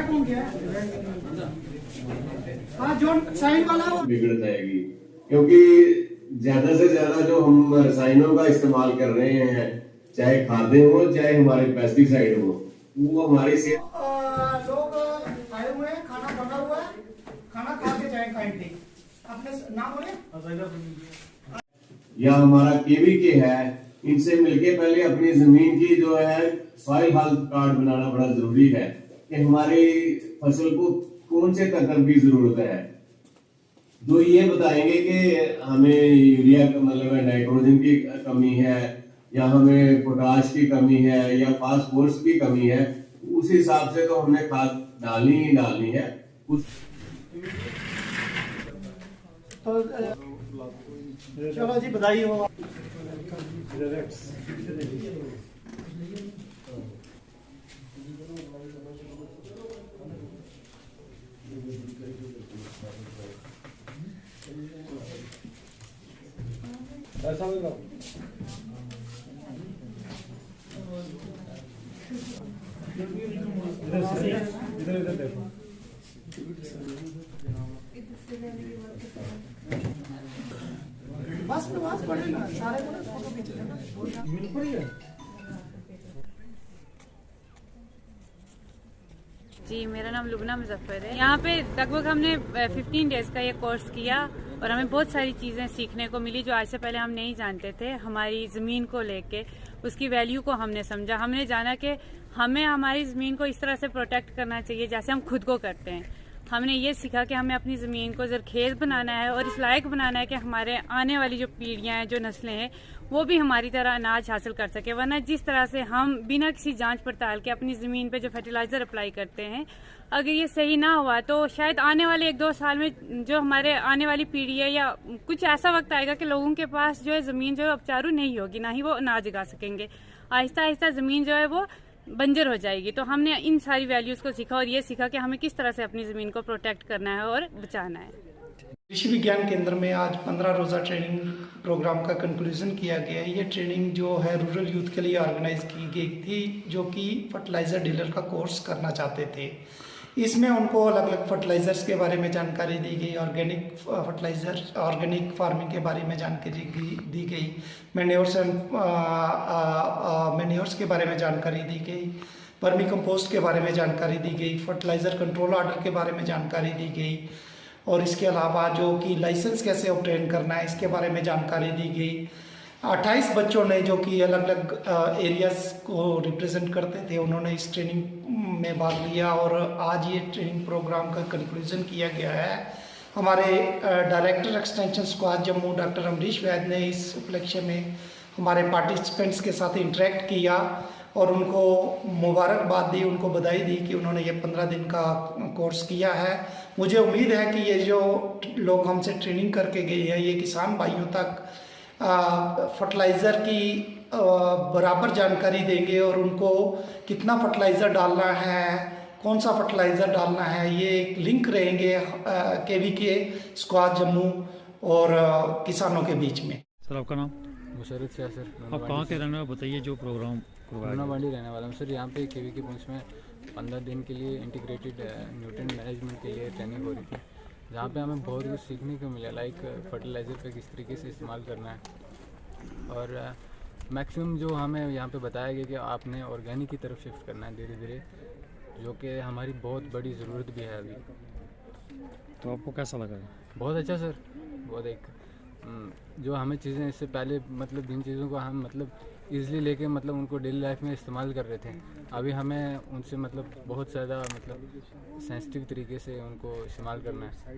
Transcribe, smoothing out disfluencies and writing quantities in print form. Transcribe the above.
कौन गया? हाँ, जो साइन वाला वो बिगड़ जाएगी, क्योंकि ज्यादा से ज्यादा जो हम रसायनों का इस्तेमाल कर रहे हैं, चाहे खाद्य हो चाहे हमारे पेस्टिसाइड हो, वो हमारी सेहत। लोग आए हुए हैं, खाना बना हुआ है, खाना खा के जाए काइंडली। अपने नाम बोले या हमारा केवीके है, इनसे मिलके पहले अपनी जमीन की जो है सॉइल हेल्थ कार्ड बनाना बड़ा जरूरी है कि हमारी फसल को कौन से तत्व की जरूरत है, जो ये बताएंगे कि हमें यूरिया का मतलब नाइट्रोजन की कमी है या हमें पोटाश की कमी है या फास्फोरस की कमी है, उस हिसाब से तो हमने खाद डालनी ही डालनी है। तो चलो जी, बधाई हो। ऐसा होगा इधर इधर देखो। बस प्रवास पड़ेगा, सारे को फोटो खींच लेना। मिल पड़ी है। जी, मेरा नाम लुबना मुजफ्फर है। यहाँ पे लगभग हमने 15 डेज का ये कोर्स किया और हमें बहुत सारी चीज़ें सीखने को मिली जो आज से पहले हम नहीं जानते थे। हमारी ज़मीन को लेके उसकी वैल्यू को हमने समझा। हमने जाना कि हमें हमारी ज़मीन को इस तरह से प्रोटेक्ट करना चाहिए जैसे हम खुद को करते हैं। हमने ये सीखा कि हमें अपनी ज़मीन को ज़रखेज़ बनाना है और इस लायक बनाना है कि हमारे आने वाली जो पीढ़ियाँ हैं, जो नस्लें हैं, वो भी हमारी तरह अनाज हासिल कर सके। वरना जिस तरह से हम बिना किसी जांच पड़ताल के अपनी ज़मीन पे जो फर्टिलाइज़र अप्लाई करते हैं, अगर ये सही ना हुआ तो शायद आने वाले 1-2 साल में जो हमारे आने वाली पीढ़ी है या कुछ ऐसा वक्त आएगा कि लोगों के पास जो है ज़मीन जो है उपचारू नहीं होगी, ना ही वो अनाज उगा सकेंगे। आहिस्ता आहिस्ता ज़मीन जो है वो बंजर हो जाएगी। तो हमने इन सारी वैल्यूज़ को सीखा और ये सीखा कि हमें किस तरह से अपनी ज़मीन को प्रोटेक्ट करना है और बचाना है। कृषि विज्ञान केंद्र में आज 15 रोज़ा ट्रेनिंग प्रोग्राम का कंक्लूजन किया गया है। ये ट्रेनिंग जो है रूरल यूथ के लिए ऑर्गेनाइज की गई थी, जो कि फर्टिलाइज़र डीलर का कोर्स करना चाहते थे। इसमें उनको अलग अलग फर्टिलाइज़र्स के बारे में जानकारी दी गई, ऑर्गेनिक फर्टिलाइज़र, ऑर्गेनिक फार्मिंग के बारे में जानकारी दी गई, मैन्योर्स के बारे में जानकारी दी गई, वर्मी कंपोस्ट के बारे में जानकारी दी गई, फर्टिलाइज़र कंट्रोल ऑर्डर के बारे में जानकारी दी गई और इसके अलावा जो कि लाइसेंस कैसे ऑब्टेन करना है इसके बारे में जानकारी दी गई। 28 बच्चों ने जो कि अलग अलग एरियाज को रिप्रेजेंट करते थे, उन्होंने इस ट्रेनिंग में भाग लिया और आज ये ट्रेनिंग प्रोग्राम का कंक्लूजन किया गया है। हमारे director extension squad Jammu doctor Amrish Vaid ने इस उपलक्ष्य में हमारे पार्टिसिपेंट्स के साथ इंटरेक्ट किया और उनको मुबारकबाद दी, उनको बधाई दी कि उन्होंने ये 15 दिन का कोर्स किया है। मुझे उम्मीद है कि ये जो लोग हमसे ट्रेनिंग करके गए हैं, ये किसान भाइयों तक फर्टिलाइज़र की बराबर जानकारी देंगे और उनको कितना फर्टिलाइज़र डालना है, कौन सा फर्टिलाइज़र डालना है, ये एक लिंक रहेंगे केवीके स्क्वाड जम्मू और किसानों के बीच में। सर आपका नाम? मुशर्रफ से सर। आप कहाँ के रहने वाले बताइए जो प्रोग्राम मंडी रहने वाला हूँ सर। यहाँ पे केवीके पॉइंट्स में 15 दिन के लिए इंटीग्रेटेड न्यूट्रिएंट मैनेजमेंट के लिए ट्रेनिंग हो रही थी, जहाँ पे हमें बहुत कुछ सीखने को मिला, लाइक फर्टिलाइज़र पे किस तरीके से इस्तेमाल करना है और मैक्सिमम जो हमें यहाँ पे बताया गया कि आपने ऑर्गेनिक की तरफ शिफ्ट करना है धीरे धीरे, जो कि हमारी बहुत बड़ी ज़रूरत भी है अभी। तो आपको कैसा लगा? बहुत अच्छा सर। बहुत एक जो हमें चीज़ें इससे पहले मतलब जिन चीज़ों को हम मतलब ईज़िली लेके मतलब उनको डेली लाइफ में इस्तेमाल कर रहे थे, अभी हमें उनसे मतलब बहुत ज़्यादा मतलब सेंसिटिव तरीके से उनको इस्तेमाल करना है।